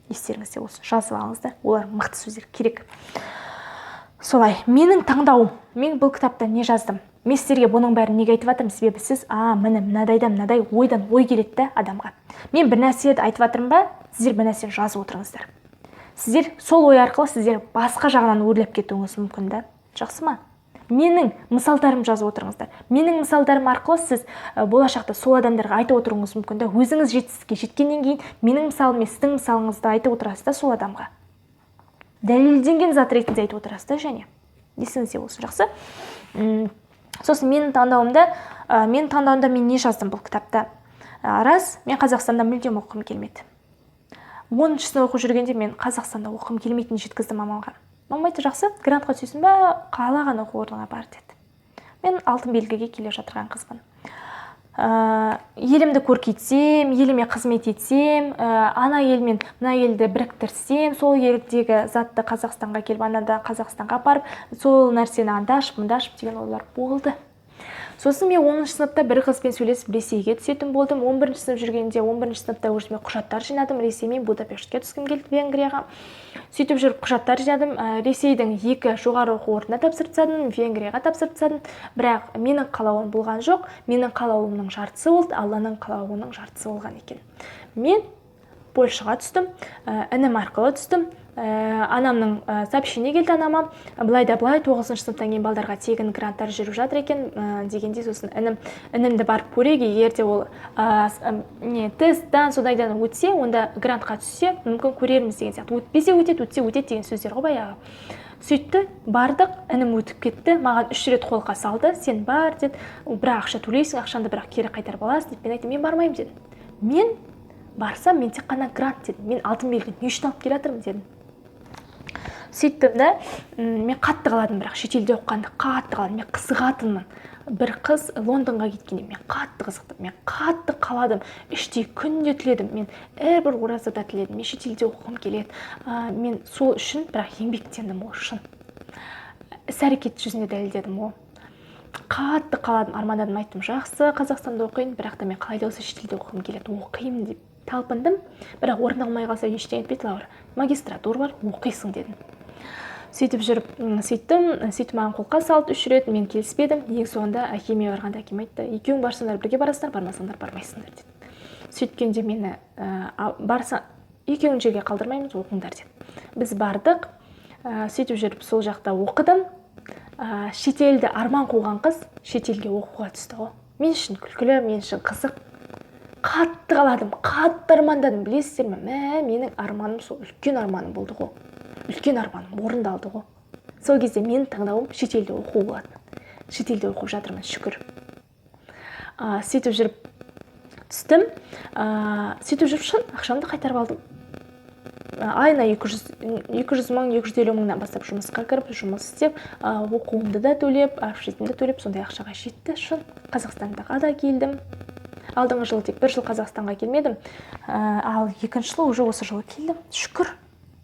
Естеріңізде болсын. Жазып алыңыздар. Олар мықты сөздер керек. Солай, менің таңдауым. Мен бұл кітапта не жаздым? Мен сіздерге бұның бәрін неге айтып жатырмын? Себебі сіз, мынадай ойдан ой келеді адамға. Мен бір нәрсені айтып жатырмын ба? Сіздер бір нәрсені жазып отырыңыздар. Сіздер сол ой арқылы сіздер басқа жағынан өрлеп кетуіңіз мүмкін да. Жақсы ма? Менің мысалдарым жазып отырыңыздар. Менің мысалдарым арқылы сіз болашақта сол адамдарға айтып отыруыңыз мүмкін да. Өзіңіз жетістікке жеткеннен кейін менің мысалым мен сіздің мысалыңызды айтып отырасыз да сол адамға. Дәлелденген зат ретінде айтып отырасыз да және. Есіңізде болсын, жақсы? Сосын менің таңдауымда мен не жаздым бұл кітапта? Рас, мен Қазақстанда мүлдем оқығым келмеді. 10 сынып оқып жүргенде мен Қазақстанда оқығым келмейтінін жеткіздім мамамға. Мама айтты, жақсы, грантқа түсесің ба, қалаған оқу орнына бар деді. Мен алтын белгіге келе жатырған қызбын. Елімді көркейтсем, еліме қызмет етсем, ана ел мен мына елді біріктірсем, сол елдегі затты Қазақстанға келіп, анада Қазақстанға апарып, сол нәрсені анда ашып, мында ашып деген ойлар болды. Сосын мен 10 сыныпта бір қызбен сөйлесіп Ресейге түсетін болдым. 11 сынып жүргенде 11 сыныпта өзіме құжаттар жинадым. Ресеймен Будапештке түскім келді, Венгрияға. Сөйтіп жүріп құжаттар жинадым. Ресейдің 2 жоғары оқу орнына тапсырып тастадым, Венгрияға тапсырып тастадым. Бірақ менің қалауым болған жоқ. Менің қалауымның жартысы болды, Алланың қалауының жартысы болған екен. Мен Польшаға түстім, інім арқылы түстім. Анамның сообщение келді анама, былай да былай 9-шы сыныптан кейін балдарға тегін гранттар жүріп жатыр екен дегенде, сосын інімді барып көрейік, егер де ол тесттан содайдан өтсе, онда грантқа түссе мүмкін көрерміз деген сияқты. Өтпесе өтеді, өтсе өтеді деген сөздер ғой баяғы. Сөйтті, бардық, інім өтіп кетті, маған 3 рет қолқа салды, сен бар деді, бірақ ақша төлейсің, ақшанды бірақ кері қайтарып аласың деп. Мен айттым, мен бармаймын дедім. Мен барсам, мен тек қана грант дедім, мен алтын белгіні не үшін алып келе жатырмын дедім. Сөйттім да, мен қатты қаладым, бірақ шетелде оқығанды қатты қаладым, мен қызығатынмын. Бір қыз Лондонға кеткенде мен қатты қызықтым, мен қатты қаладым, іштей күнде тіледім, мен әрбір оразада тіледім, мен шетелде оқығым келеді, мен сол үшін бірақ еңбектендім, ол шын. Іс-әрекет жүзінде дәлелдедім ол. Қатты қаладым, армандадым, айттым, жақсы, Қазақстанда оқиын, бірақ та мен қалайда болса шетелде оқығым келеді, оқимын деп талпындым, бірақ орындалмай қалса ештеңе етпейді, Лаура, магистратура бар, оқисың дедім. Сөйтіп жүріп, сөйтіп маған қолқа салды 3 рет, мен келіспедім. Ең соңында әкеме барғанда әкем айтты, екеуің барсаңдар бірге барасыңдар, бармасаңдар бармайсыңдар деді. Сөйткенде мені екеуің жерге қалдырмаймыз, оқыңдар деді. Біз бардық, сөйтіп жүріп сол жақта оқыдым. Шетелді арман қуған қыз шетелге оқуға түсті ғой. Мен үшін күлкілі, мен үшін қызық. Қатты қаладым, қатты армандадым, білесіздер ме? Менің арманым сол үлкен арманым болды ғой. Үлкен арманым орындалды ғой. Сол кезде менің таңдауым шетелде оқу болады. Шетелде оқып жатырмын, шүкір. Сөйтіп жүріп түстім. Сөйтіп жүріп шын ақшамды қайтарып алдым. Айына 200 мың, 250 мыңнан бастап жұмысқа кіріп, жұмыс істеп, оқуымды да төлеп, общежитиемді төлеп, сондай ақшаға жетті. Шын Қазақстанға да келдім. Алдыңғы жылы тек 1 жыл Қазақстанға келмедім, ал екінші жылы уже осы жылы келдім. Шүкір.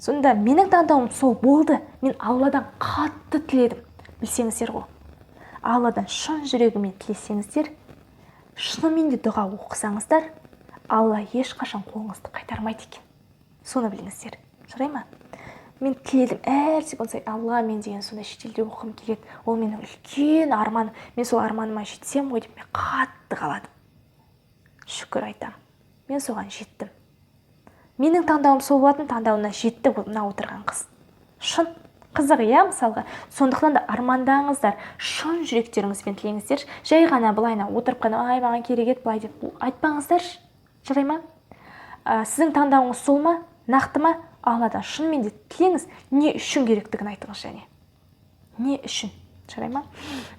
Сонда менің таңдауым сол болды. Мен Алладан қатты тіледім. Білсеңіздер ғой. Алладан шын жүрегімен тілесеңіздер, шынымен де дұға оқысаңыздар, Алла ешқашан қолыңызды қайтармайды екен. Соны біліңіздер. Жарай ма? Мен тіледім, әр секунд сайын, Алла, мен деген сонда шетелде оқығым келеді. Ол менің үлкен арманым. Мен сол арманыма жетсем ғой деп мен қатты қаладым. Шүкір айтам, мен соған жеттім. Менің таңдауым сол болатын, таңдауына жетті мына отырған қыз. Шын қызық, иә, мысалға. Сондықтан да армандаңыздар, шын жүректеріңізбен тілеңіздер. Жай ғана былайна отырып қана, ай, маған керек еді былай деп айтпаңыздар. Жарай ма? Сіздің таңдауыңыз сол ма, нақты ма? Алладан шынымен де тілеңіз, не үшін керектігін айтыңыз және. Не үшін? Жарай ма?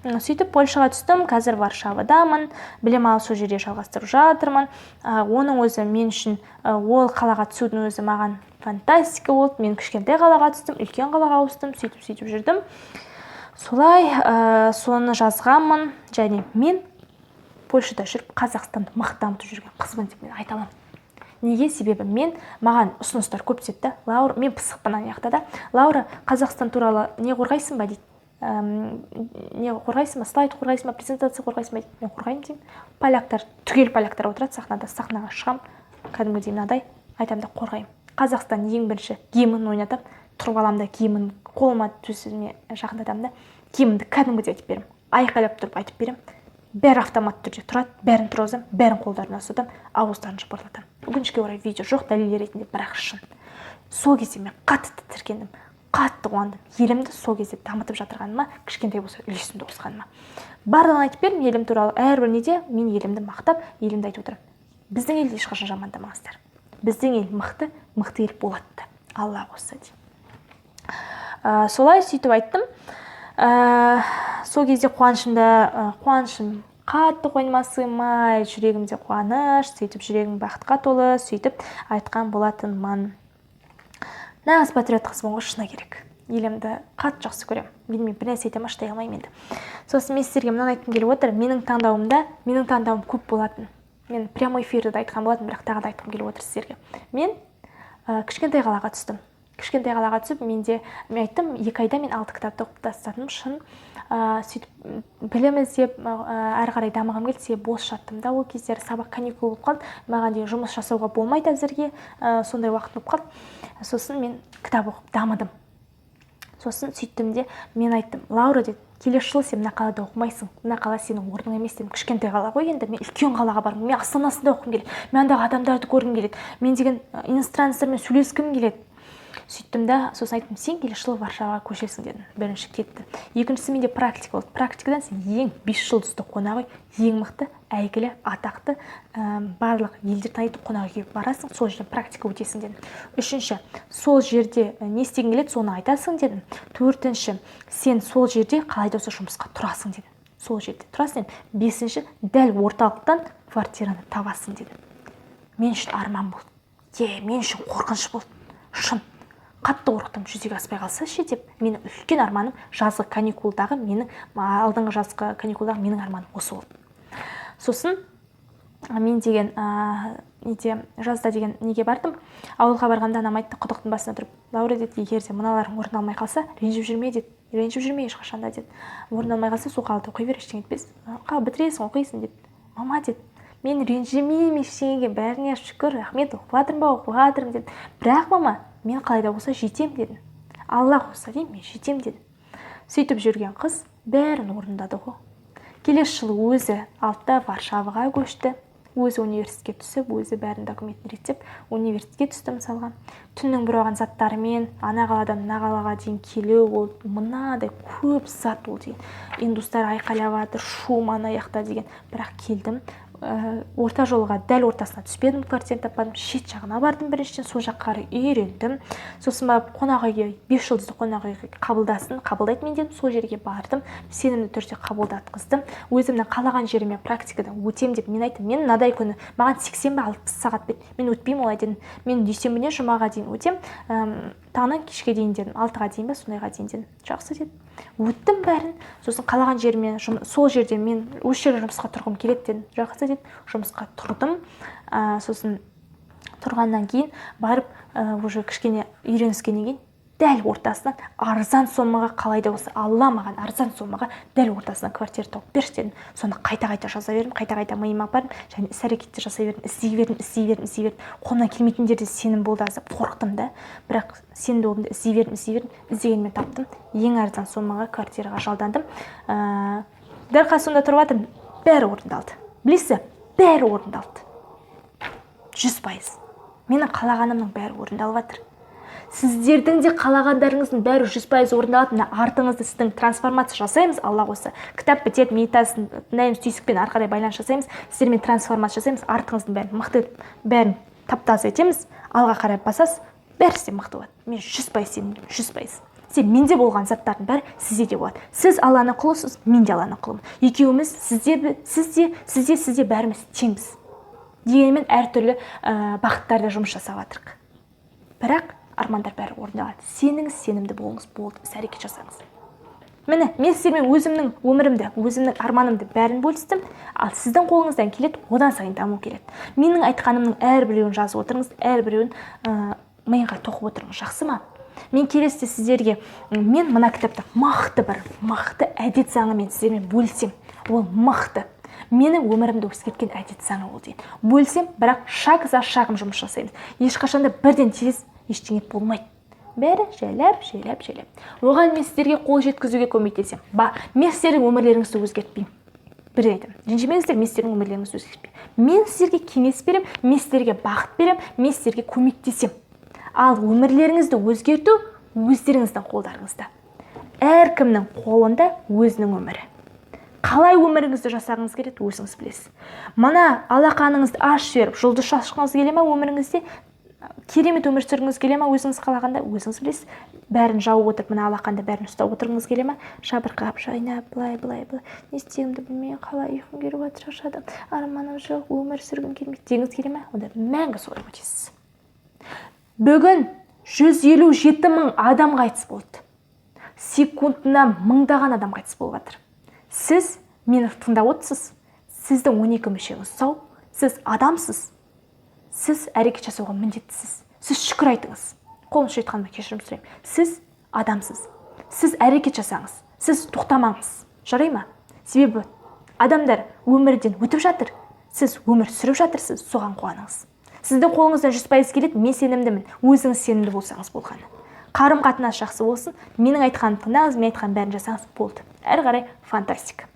Сөйтіп Польшаға түстім, қазір Варшавадамын, білім алып жерде жалғастырып жатырмын. Оның өзі мен үшін, ол қалаға түсудің өзі маған фантастика болды. Мен кішкентай қалаға түстім, үлкен қалаға ауыстым, сөйтіп жүрдім. Солай соны жазғанмын, және мен Польшада жүріп Қазақстанды мықты дамытып жүрген қызбын деп мен айта аламын. Неге? Себебі маған ұсыныстар көп түседі. Лаура, мен пысықпын аяқта да. Лаура, Қазақстан туралы не қорғайсың ба дейді. Не қорғайсың ба, слайд қорғайсың ба, презентация қорғайсың ба дейді. Мен қорғаймын деймін. Түгел поляктар отырады сахнаға шығам, кәдімгідей мынадай айтам да қорғаймын. Қазақстан ең бірінші гимн ойнатам, тұрып алам да гимн қолыма төсіме жақындатам да гимнді кәдімгідей айтып берем, айқайлап тұрып айтып берем. Бәрі автоматты түрде тұрады, бәрін тұрғызам, бәрін қолдарына ұстатам, ауыздарын жыбырлатам. Өкінішке орай видео жоқ, дәлел ретінде, бірақ шын. Сол кезде мен қатты тітіркендім, қатты қуандым. Елімді сол кезде дамытып жатырғаныма, кішкентай болса үлесімді қосқаныма. Барлығын айтып бердім, елім туралы әрбір неде мен елімді мақтап, елімді айтып отырамын. Біздің елді ешқашан жамандамаңыздар. Біздің ел мықты ел болады. Алла қосса деймін. Солай сөйтіп айттым. Сол кезде қуанышым қатты қойныма сыймай, жүрегімде қуаныш, сөйтіп жүрегім бақытқа толы, сөйтіп айтқан болатынмын. Нағыз патриот қызбын ғой, шыны керек. Елімді қатты жақсы көремін. Білмеймін, бір нәрсе айтам, аштай алмаймын енді. Сосын мен сіздерге мынаны айтқым келіп отыр. Менің таңдауым көп болатын. Мен прямой эфирде айтқан болатын, бірақ тағы да айтқым келіп отыр сіздерге. Мен кішкентай қалаға түстім. Кішкентай қалаға түсіп, мен айттым, 2 айда мен 6 кітапты оқып тастадым. Шын сөйтіп білім іздеп, әрі қарай дамығым келді, себебі бос жаттым да, ол кездері сабақ каникул болып қалды. Маған дейін жұмыс жасауға болмайды әзірге, сондай уақыт болып қалды. Сосын мен кітап оқып дамыдым. Сосын сөйттім де мен айттым, Лаура деді, келесі жылы сен мына қалада оқымайсың, мына қала сенің орның емес, дедім. Кішкентай қала ғой енді, мен үлкен қалаға бармын, мен астанасында оқығым келеді, мен андағы адамдарды көргім келеді, мен деген иностранецтермен сөйлескім келеді. Сөйттім да, сосын айттым, сен келесі жылы Варшаваға көшесің дедім. Бірінші кетті. Екіншісі менде практика болды. Практикадан сен ең 5 жұлдызды қонақ үй, ең мықты, әйгілі, атақты, барлық елдер танитын қонақ үйге барасың, сол жерден практика өтесің дедім. Үшінші, сол жерде не істегің келеді, соны айтасың дедім. Төртінші, сен сол жерде қалай да болса жұмысқа тұрасың дедім. Сол жерде тұрасың дедім. Бесінші, дәл орталықтан квартираны табасың дедім. Мен үшін арман болды. Мен үшін қорқыныш болды. Шын. Қатты қорықтым, жүзеге аспай қалса ше деп. Менің үлкен арманым жазғы каникулдағы алдыңғы жазғы каникулдағы менің арманым осы болды. Сосын мен деген жазда деген неге бардым. Ауылға барғанда анам айтты, құдықтың басына тұрып, Лаура деді, егер де мыналарың орындалмай қалса, ренжіп жүрме деді. Ренжіп жүрме ешқашанда деді. Орындалмай қалса, сол қалада оқи бер, ештеңе етпес. Бітіресің, оқисың деді. Мама деді, мен ренжімеймін ештеңеге, бәріне шүкір, рахмет, оқып жатырмын деді. Бірақ мама, мен қалайда болса жетем дедім. Алла қосса деймін, мен жетем дедім. Сөйтіп жүрген қыз бәрін орындады ғой. Келесі жылы өзі алтыда Варшаваға көшті. Өзі университетке түсіп, өзі бәрін документін реттеп, университетке түсті мысалға. Түннің бір оған заттарымен ана қаладан мына қалаға дейін келу, ол мынадай көп зат ол деген. Индустар айқайлап жатыр, шум ана жақта деген. Бірақ келдім, орта жолға дәл ортасына түспедім, квартира таппадым, шет жағына бардым біріншіден, сол жаққа қарай үйрендім. Сосын барып қонақ үйге, 5 жұлдызды қонақ үйге қабылдайды мен дедім, сол жерге бардым, сенімді түрде қабылдатқыздым. Өзімнің қалаған жеріме практикадан өтем деп мен айттым. Мен мынадай күні маған 80-60 сағат бет, мен өтпеймін олай дедім. Мен дүйсенбіден жұмаға дейін өтем, таңнан кешке дейін дедім, 6-ға дейін ба, сондайға дейін дедім. Жақсы дедім. Өттім бәрін. Сосын қалаған жеріме, сол жерде мен осы жерге жұмысқа тұрғым келеді дедім. Жақсы дедім. Жұмысқа тұрдым. Сосын тұрғаннан кейін барып уже кішкене үйреніскеннен кейін дәл ортасынан арзан сомаға, қалайда болса Алла маған арзан сомаға дәл ортасынан квартира тауып берші дедім. Соны қайта-қайта жаза бердім, қайта-қайта миыма апардым, және іс-әрекетті жасай бердім, іздей бердім. Қолымнан келмейтіндерде сенім болды, азап қорықтым да, бірақ сенімді болдым да іздей бердім, іздегенмен таптым. Ең арзан сомаға квартираға жалдандым. Дәл қасымда тұрып жатырмын, бәрі орындалды. Білесіз, бәрі орындалды. 100%. Менің қалағанымның бәрі орындалып жатыр. Сіздердің де қалағандарыңыздың бәрі 100% орындалады. Артыңызды сіздің трансформация жасаймыз, Алла қосса. Кітап бітеді, медитациясын тыңдаймыз, түйсікпен ары қарай байланыс жасаймыз, сіздермен трансформация жасаймыз, артыңыздың бәрін мықты, бәрін таптаса етеміз, алға қарай басасыз, бәрі сізде мықты болады. Мен 100% сенемін, 100%. Сен менде болған заттардың бәрі сізде де болады. Сіз Алланың құлысыз, мен де Алланың құлымын. Екеуміз сізде бәріміз теңбіз. Дегенмен әртүрлі бақыттарда жұмыс жасап жатырық. Бірақ армандар бәрі орындалады. Сеніңіз, сенімді болыңыз, болды, іс-әрекет жасаңыз. Міне, мен сіздермен өзімнің өмірімді, өзімнің арманымды бәрін бөлістім, ал сіздің қолыңыздан келеді, одан сайын даму келеді. Менің айтқанымның әрбіреуін жазып отырыңыз, әрбіреуін миыңға тоқып отырыңыз, жақсы ма? Мен келесіде сіздерге, мен мына кітапта мықты әдет заңымен сіздермен бөлсем, ол мықты. Менің өмірімді өзгерткен әдет заңы ол дейін. Бөлсем, бірақ шаг за шағым жұмыс жасаймыз. Ешқашанда бірден тез ештеңе болмайды. Бәрі жайлап. Оған мен сіздерге қол жеткізуге көмектесем. Мен сіздердің өмірлеріңізді өзгертпеймін. Бір айтам. Ренжімеңіздер, мен сіздердің өмірлеріңізді өзгертпеймін. Мен сіздерге кеңес берем, мен сіздерге бағыт берем, мен сіздерге көмектесем. Ал өмірлеріңізді өзгерту өздеріңіздің қолдарыңызда. Әркімнің қолында өзінің өмірі. Қалай өміріңізді жасағыңыз келеді, өзіңіз білесіз. Мына алақаныңызды ашып жіберіп, жұлдыз шашқыңыз келе ме өміріңізде? Керемет өмір сүргіңіз келе ме өзіңіз қалағанда, өзіңіз білесіз. Бәрін жауып отырып, мына алақанда бәрін ұстап отырғыңыз келе ме? Жабырқап, жайнап, былай. Не істеуімді білмей, қалай ұйқым келіп жатыр, шаршадым, арманым жоқ, өмір сүргім келмейді дегіңіз келе ме? Онда мәңгі солай өтесіз. Бүгін 157 мың адам қайтыс болды. Секундына мыңдаған адам қайтыс болып жатыр. Сіз мені тыңдап отырсыз. Сіздің 12 мүшеңіз сау. Сіз адамсыз. Сіз әрекет жасауға міндеттісіз. Сіз шүкір айтыңыз. Қолымша айтқаныма кешірім сұраймын. Сіз адамсыз. Сіз әрекет жасаңыз. Сіз тоқтамаңыз. Жарай ма? Себебі адамдар өмірден өтіп жатыр. Сіз өмір сүріп жатырсыз, соған қуаныңыз. Сіздің қолыңыздан 100% келеді, мен сенімдімін. Өзіңіз сенімді болсаңыз болғаны. Қарым-қатынас жақсы болсын, менің айтқанымды тыңдаңыз, мен айтқан бәрін жасаңыз болды. әрі қарай фантастика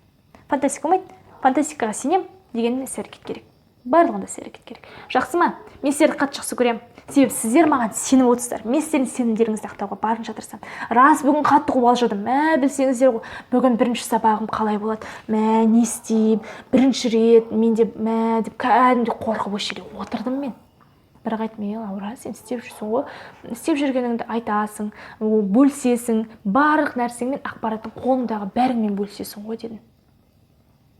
болмайды. Фантастикаға сенем дегенмен іс әрекет керек. Барлығында іс әрекет керек. Жақсы ма? Мен сіздерді қатты жақсы көремін. Себебі сіздер маған сеніп отырсыздар. Мен сіздердің сенімдеріңізді ақтауға барынша тырысамын. Рас, бүгін қатты қобалжыдым. Білсеңіздер ғой, бүгін бірінші сабағым қалай болады? Не істеймін? Бірінші рет менде деп кәдімгідей қорқып осы жерге отырдым мен. Бірақ айтмай, Лаура, сен істеп жүрсің ғой. Істеп жүргеніңді айтасың, бөлісесің, барлық нәрсеңмен, ақпараттың қолыңдағы бәріңмен бөлісесің ғой дедім.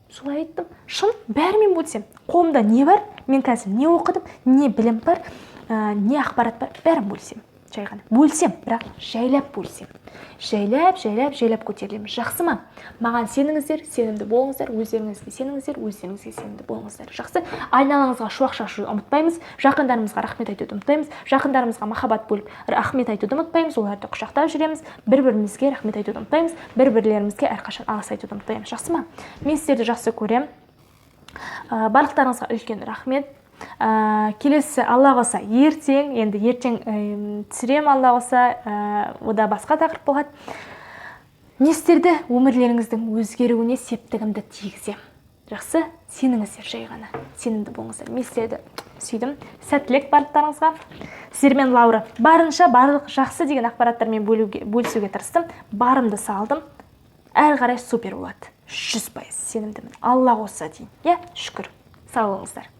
Солай айттым. Шын, бәрімен бөлсем. Қолымда не бар? Мен қазір не оқыдым, не білім бар, не ақпарат бар, бәрін бөлсем. Жай ғана бөлсем, бірақ жайлап бөлсем. Жайлап көтерілемін. Жақсы ма? Маған сеніңіздер, сенімді болыңыздар, өздеріңізге сеніңіздер, өздеріңізге сенімді болыңыздар. Жақсы? Айналаңызға шуақ шашуды ұмытпаймыз, жақындарымызға рахмет айтуды ұмытпаймыз, жақындарымызға махаббат бөліп рахмет айтуды ұмытпаймыз, оларды құшақтап жүреміз, бір-бірімізге рахмет айтуды ұмытпаймыз, бір-бірлерімізге әрқашан алғыс айтуды ұмытпаймыз. Жақсы ма? Мен сіздерді жақсы көремін. Барлықтарыңызға үлкен рахмет. Келесі Алла қаласа ертең түсірем, Алла қаласа ода басқа тақырып болады. Мен сіздерді өмірлеріңіздің өзгеруіне септігімді тигізем. Жақсы, сеніңіздер, жай ғана сенімді болыңыздар. Мен сіздерді сүйдім. Сәттілік барлықтарыңызға. Сіздермен Лаура барынша барлық жақсы деген ақпараттармен бөлісуге тырыстым. Барымды салдым. Әрі қарай супер болады. 100% сенімдімін. Алла қосса дейін. Шүкір. Сау болыңыздар.